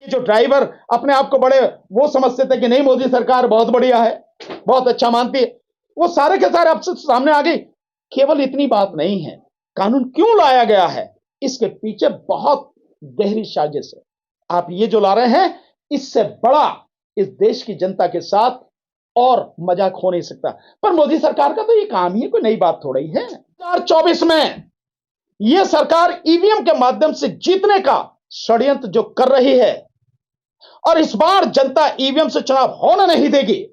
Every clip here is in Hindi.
जो ड्राइवर अपने आप को बड़े वो समझते थे कि नहीं मोदी सरकार बहुत बढ़िया है, बहुत अच्छा मानती है, वो सारे के सारे अब सामने आ गई। केवल इतनी बात नहीं है, कानून क्यों लाया गया है, इसके पीछे बहुत गहरी साजिश है। आप ये जो ला रहे हैं, इससे बड़ा इस देश की जनता के साथ और मजाक हो नहीं सकता। पर मोदी सरकार का तो ये काम ही है, कोई नई बात थोड़ी ही है। 2024 में यह सरकार ईवीएम के माध्यम से जीतने का षड्यंत्र जो कर रही है, और इस बार जनता ईवीएम से चुनाव होने नहीं देगी।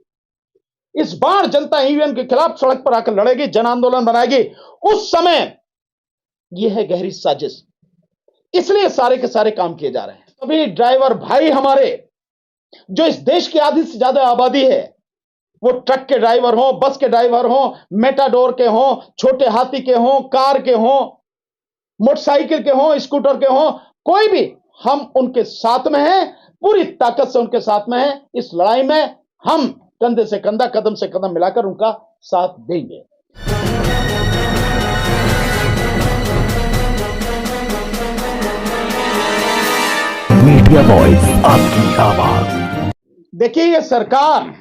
इस बार जनता ईवीएम के खिलाफ सड़क पर आकर लड़ेगी, जन आंदोलन बनाएगी। उस समय यह है गहरी साजिश, इसलिए सारे के सारे काम किए जा रहे हैं। सभी ड्राइवर भाई हमारे, जो इस देश की आधी से ज्यादा आबादी है, वो ट्रक के ड्राइवर हो, बस के ड्राइवर हो, मेटाडोर के हो, छोटे हाथी के हो, कार के हो, मोटरसाइकिल के हो, स्कूटर के हो, कोई भी, हम उनके साथ में हैं, पूरी ताकत से उनके साथ में हैं। इस लड़ाई में हम कंधे से कंधा, कदम से कदम मिलाकर उनका साथ देंगे। मीडिया वॉइस, आपकी आवाज। देखिए, ये सरकार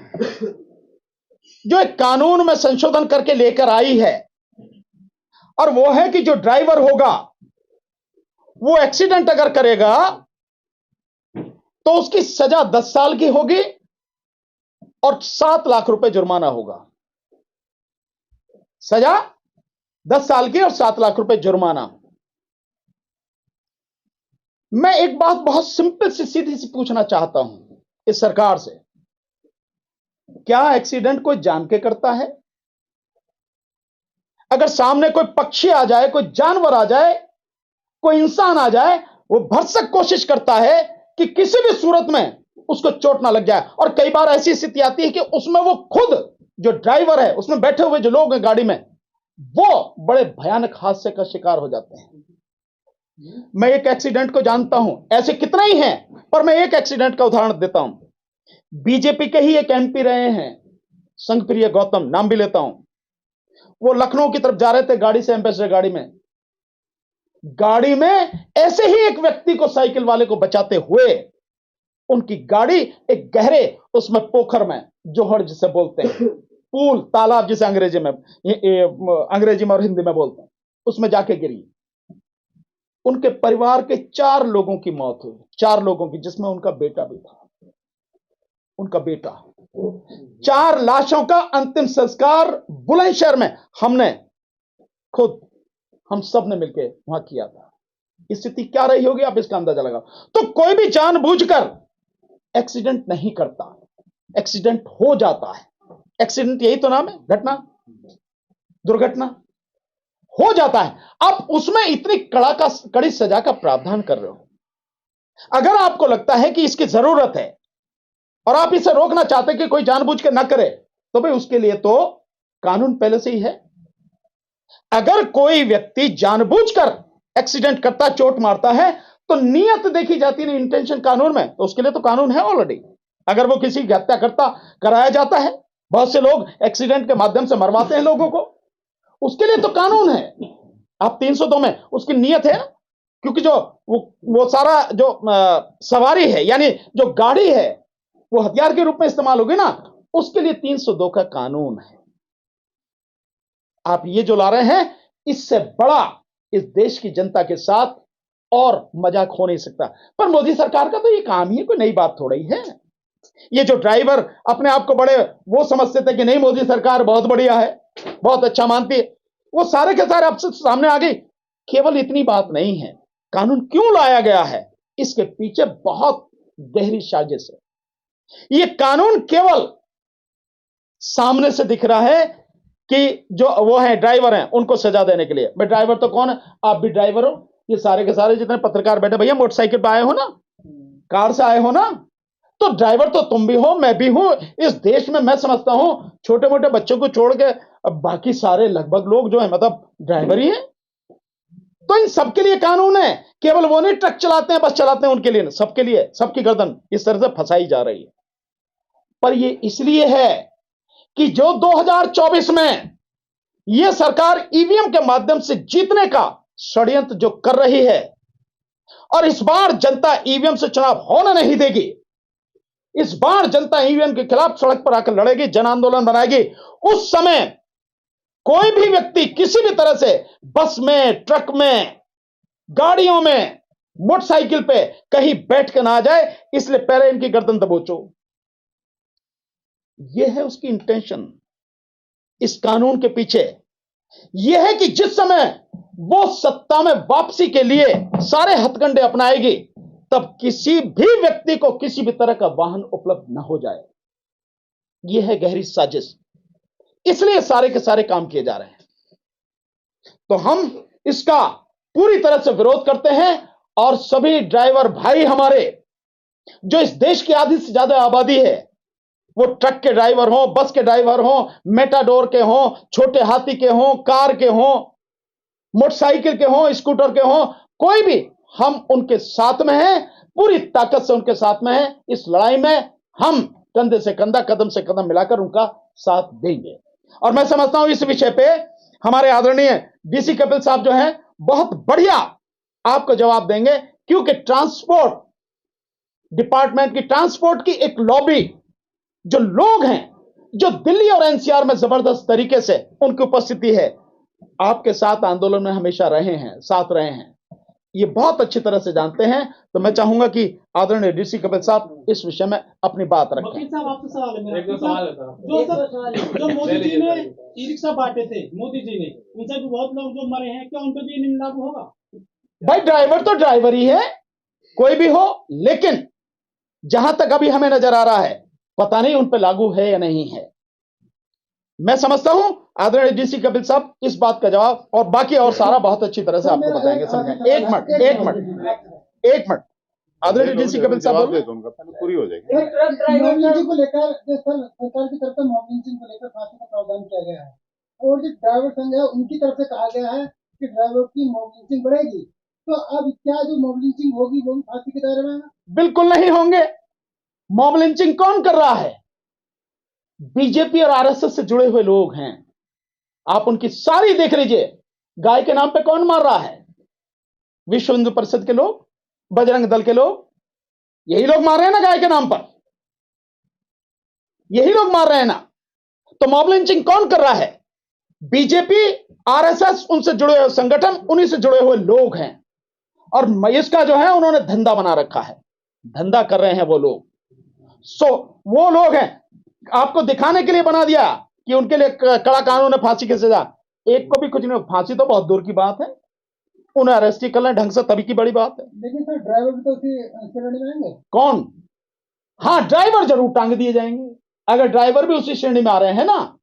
जो एक कानून में संशोधन करके लेकर आई है, और वो है कि जो ड्राइवर होगा वो एक्सीडेंट अगर करेगा तो उसकी सजा 10 साल की होगी और 7 लाख रुपए जुर्माना होगा। सजा 10 साल की और 7 लाख रुपए जुर्माना। मैं एक बात बहुत सिंपल सी सीधी सी पूछना चाहता हूं इस सरकार से, क्या एक्सीडेंट कोई जान के करता है? अगर सामने कोई पक्षी आ जाए, कोई जानवर आ जाए, कोई इंसान आ जाए, वो भरसक कोशिश करता है कि किसी भी सूरत में उसको चोट ना लग जाए। और कई बार ऐसी स्थिति आती है कि उसमें वो खुद जो ड्राइवर है, उसमें बैठे हुए जो लोग हैं गाड़ी में, वो बड़े भयानक हादसे का शिकार हो जाते हैं। मैं एक एक्सीडेंट को जानता हूं, ऐसे कितना ही हैं, पर मैं एक एक्सीडेंट का उदाहरण देता हूं। बीजेपी के ही एक एमपी रहे हैं, संघप्रिय गौतम, नाम भी लेता हूं। वो लखनऊ की तरफ जा रहे थे गाड़ी से, एम्बेसडर गाड़ी में ऐसे ही एक व्यक्ति को, साइकिल वाले को बचाते हुए उनकी गाड़ी एक गहरे उसमें पोखर में, जोहड़ जिसे बोलते हैं, पूल, तालाब जिसे अंग्रेजी में और हिंदी में बोलते हैं, उसमें जाके गिरी। उनके परिवार के 4 लोगों की मौत हुई, 4 लोगों की, जिसमें उनका बेटा भी था। उनका बेटा, 4 लाशों का अंतिम संस्कार बुलंदशहर में हमने खुद, हम सब ने मिलकर वहां किया था। स्थिति क्या रही होगी आप इसका अंदाजा लगाओ। तो कोई भी जानबूझकर एक्सीडेंट नहीं करता, एक्सीडेंट हो जाता है। एक्सीडेंट यही तो नाम है, घटना, दुर्घटना हो जाता है। अब उसमें इतनी कड़ी सजा का प्रावधान कर रहे हो। अगर आपको लगता है कि इसकी जरूरत है और आप इसे रोकना चाहते हैं कि कोई जानबूझ के ना करे, तो भाई उसके लिए तो कानून पहले से ही है। अगर कोई व्यक्ति जानबूझकर एक्सीडेंट करता, चोट मारता है, तो नियत देखी जाती है, इंटेंशन कानून में, तो उसके लिए तो कानून है ऑलरेडी। अगर वो किसी की हत्या करता, कराया जाता है, बहुत से लोग एक्सीडेंट के माध्यम से मरवाते हैं लोगों को, उसके लिए तो कानून है। आप 302 में उसकी नियत है, क्योंकि जो वो सारा जो सवारी है, यानी जो गाड़ी है, वो हथियार के रूप में इस्तेमाल होगी ना, उसके लिए 302 का कानून है। आप ये जो ला रहे हैं, इससे बड़ा इस देश की जनता के साथ और मजाक हो नहीं सकता। पर मोदी सरकार का तो ये काम ही है, कोई नई बात थोड़ी ही है। ये जो ड्राइवर अपने आप को बड़े वो समझते थे कि नहीं मोदी सरकार बहुत बढ़िया है, बहुत अच्छा मानती है, वो सारे के सारे अब सामने आ गई। केवल इतनी बात नहीं है, कानून क्यों लाया गया है, इसके पीछे बहुत गहरी साजिश है। ये कानून केवल सामने से दिख रहा है कि जो वो है ड्राइवर हैं, उनको सजा देने के लिए। भाई ड्राइवर तो कौन है? आप भी ड्राइवर हो, ये सारे के सारे जितने पत्रकार बैठे, भैया मोटरसाइकिल पे आए हो ना, कार से आए हो ना, तो ड्राइवर तो तुम भी हो, मैं भी हूं। इस देश में मैं समझता हूं छोटे मोटे बच्चों को छोड़ के बाकी सारे लगभग लोग जो है, मतलब ड्राइवर ही है। तो इन सबके लिए कानून है, केवल वो नहीं ट्रक चलाते हैं, बस चलाते हैं, उनके लिए, सबके लिए, सबकी गर्दन इस तरह से फंसाई जा रही है। पर ये इसलिए है कि जो 2024 में यह सरकार ईवीएम के माध्यम से जीतने का षड्यंत्र जो कर रही है, और इस बार जनता ईवीएम से चुनाव होने नहीं देगी। इस बार जनता ईवीएम के खिलाफ सड़क पर आकर लड़ेगी, जन आंदोलन बनाएगी। उस समय कोई भी व्यक्ति किसी भी तरह से बस में, ट्रक में, गाड़ियों में, मोटरसाइकिल पे कहीं बैठ के ना आ जाए, इसलिए पहले इनकी गर्दन दबोचो। यह है उसकी इंटेंशन इस कानून के पीछे। यह है कि जिस समय वो सत्ता में वापसी के लिए सारे हथकंडे अपनाएगी, तब किसी भी व्यक्ति को किसी भी तरह का वाहन उपलब्ध न हो जाए। यह है गहरी साजिश, इसलिए सारे के सारे काम किए जा रहे हैं। तो हम इसका पूरी तरह से विरोध करते हैं। और सभी ड्राइवर भाई हमारे, जो इस देश की आधी से ज्यादा आबादी है, वो ट्रक के ड्राइवर हो, बस के ड्राइवर हो, मेटाडोर के हो, छोटे हाथी के हो, कार के हो, मोटरसाइकिल के हो, स्कूटर के हो, कोई भी, हम उनके साथ में हैं, पूरी ताकत से उनके साथ में हैं। इस लड़ाई में हम कंधे से कंधा, कदम से कदम मिलाकर उनका साथ देंगे। और मैं समझता हूं इस विषय पे हमारे आदरणीय डीसी कपिल साहब जो हैं, बहुत बढ़िया आपको जवाब देंगे, क्योंकि ट्रांसपोर्ट डिपार्टमेंट की, ट्रांसपोर्ट की एक लॉबी, जो लोग हैं, जो दिल्ली और एनसीआर में जबरदस्त तरीके से उनकी उपस्थिति है, आपके साथ आंदोलन में हमेशा रहे हैं, साथ रहे हैं, ये बहुत अच्छी तरह से जानते हैं। तो मैं चाहूंगा कि आदरणीय डीसी कपिल साहब इस विषय में अपनी बात रखें। वकील साहब, आपसे सवाल है मेरा। एक सवाल है सर, जो मोदी जी ने ई रिक्शा बांटे थे, मोदी जी ने, उनसे भी बहुत लोग जो मरे हैं, क्या उन पर भी नियम लागू होगा? भाई ड्राइवर तो ड्राइवर ही है, कोई भी हो, लेकिन जहां तक अभी हमें नजर आ रहा है, पता नहीं उन पर लागू है या नहीं है। मैं समझता हूं आदरणीय डीसी कपिल साहब इस बात का जवाब और बाकी और सारा बहुत अच्छी तरह से आपको बताएंगे। समझें, एक मिनट आदरणीय डीसी कपिल साहब बोल, उनका पहले पूरी हो जाएगी। मॉबलिंचिंग को लेकर सरकार की तरफ से मॉबलिंचिंग को लेकर फांसी का प्रावधान किया गया है, और जो ड्राइवर संघ है उनकी तरफ से कहा गया है कि ड्राइवर की मॉबलिंचिंग बढ़ेगी। तो अब क्या जो मॉबलिंचिंग होगी वो भी फांसी के दायरे में है? बिल्कुल नहीं होंगे। मॉब लिंचिंग कौन कर रहा है? बीजेपी और आरएसएस से जुड़े हुए लोग हैं। आप उनकी सारी देख लीजिए। गाय के नाम पे कौन मार रहा है? विश्व हिंदू परिषद के लोग, बजरंग दल के लोग, यही लोग मार रहे हैं ना गाय के नाम पर, यही लोग मार रहे हैं ना। तो मॉब लिंचिंग कौन कर रहा है? बीजेपी, आरएसएस, उनसे जुड़े हुए संगठन, उन्हीं से जुड़े हुए लोग हैं। और इसका जो है उन्होंने धंधा बना रखा है, धंधा कर रहे हैं वो लोग। वो लोग हैं, आपको दिखाने के लिए बना दिया कि उनके लिए कड़ा कानून है, फांसी की सजा। एक को भी कुछ नहीं, फांसी तो बहुत दूर की बात है, उन्हें अरेस्ट ही कर लें ढंग से, तभी की बड़ी बात है। लेकिन सर ड्राइवर भी तो उसी श्रेणी में आएंगे। कौन? हाँ, ड्राइवर जरूर टांग दिए जाएंगे। अगर ड्राइवर भी उसी श्रेणी में आ रहे हैं ना,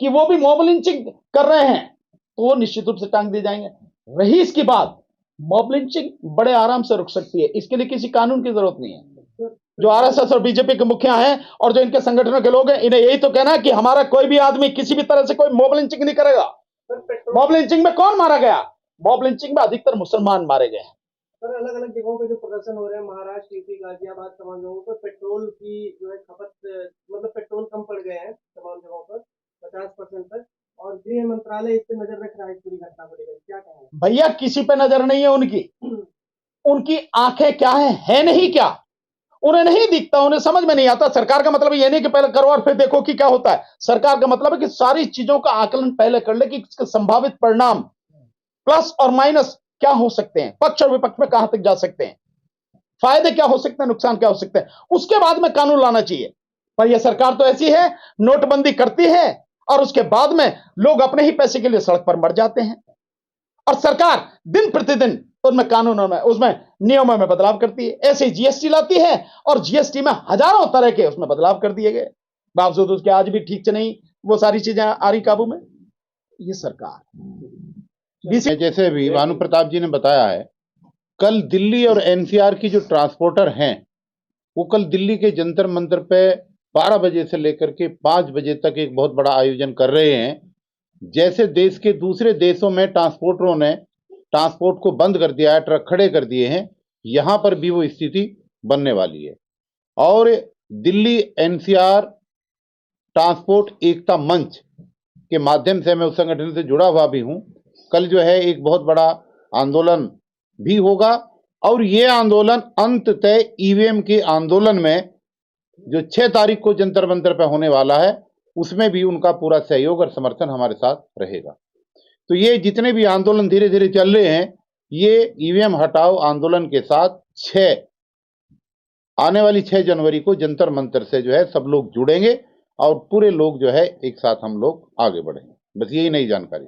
कि वो भी मॉब लिंचिंग कर रहे हैं, तो वो निश्चित रूप से टांग दिए जाएंगे। रही इसकी बात, मॉब लिंचिंग बड़े आराम से रुक सकती है, इसके लिए किसी कानून की जरूरत नहीं है। जो आरएसएस और बीजेपी के मुखिया हैं और जो इनके संगठनों के लोग हैं, इन्हें यही तो कहना है कि हमारा कोई भी आदमी किसी भी तरह से कोई मॉब लिंचिंग नहीं करेगा। मॉब लिंचिंग में कौन मारा गया? मॉब लिंचिंग में अधिकतर मुसलमान मारे गए हैं। सर, अलग अलग जगहों पे जो प्रदर्शन हो रहे हैं, महाराष्ट्र, यूपी, गाजियाबाद, तमाम जगहों पर पेट्रोल की जो है खपत, मतलब पेट्रोल कम पड़ गए हैं तमाम जगहों पर 50% तक, और गृह मंत्रालय इस पे नजर रख रहा है, इस पूरी घटना को लेकर क्या कहेंगे? भैया किसी पे नजर नहीं है उनकी। उनकी आंखें क्या है नहीं क्या, उन्हें नहीं दिखता, उन्हें समझ में नहीं आता। सरकार का मतलब ये नहीं कि पहले करो और फिर देखो कि क्या होता है। सरकार का मतलब है कि सारी चीजों का आकलन पहले कर ले कि इसके संभावित परिणाम प्लस और माइनस क्या हो सकते हैं, पक्ष और विपक्ष में कहां तक जा सकते हैं, फायदे क्या हो सकते हैं, नुकसान क्या हो सकते हैं, उसके बाद में कानून लाना चाहिए। पर यह सरकार तो ऐसी है, नोटबंदी करती है और उसके बाद में लोग अपने ही पैसे के लिए सड़क पर मर जाते हैं। और सरकार दिन प्रतिदिन उनमें कानूनों में, उसमें नियमों में बदलाव करती है। ऐसे ही जीएसटी लाती है और जीएसटी में हजारों तरह के उसमें बदलाव कर दिए गए, बावजूद उसके आज भी ठीक से नहीं वो सारी चीजें आ रही काबू में। ये सरकार जैसे भी भानु प्रताप जी ने बताया है, कल दिल्ली और एनसीआर की जो ट्रांसपोर्टर हैं, वो कल दिल्ली के जंतर मंतर पे 12 बजे से लेकर के 5 बजे तक एक बहुत बड़ा आयोजन कर रहे हैं। जैसे देश के दूसरे देशों में ट्रांसपोर्टरों ने ट्रांसपोर्ट को बंद कर दिया है, ट्रक खड़े कर दिए हैं, यहाँ पर भी वो स्थिति बनने वाली है। और दिल्ली एनसीआर ट्रांसपोर्ट एकता मंच के माध्यम से मैं उस संगठन से जुड़ा हुआ भी हूँ। कल जो है एक बहुत बड़ा आंदोलन भी होगा और ये आंदोलन अंततः ईवीएम के आंदोलन में जो 6 तारीख को जंतर मंतर पर होने वाला है, उसमें भी उनका पूरा सहयोग और समर्थन हमारे साथ रहेगा। तो ये जितने भी आंदोलन धीरे धीरे चल रहे हैं, ये ईवीएम हटाओ आंदोलन के साथ आने वाली 6 जनवरी को जंतर मंतर से जो है सब लोग जुड़ेंगे और पूरे लोग जो है एक साथ हम लोग आगे बढ़ेंगे। बस यही नई जानकारी।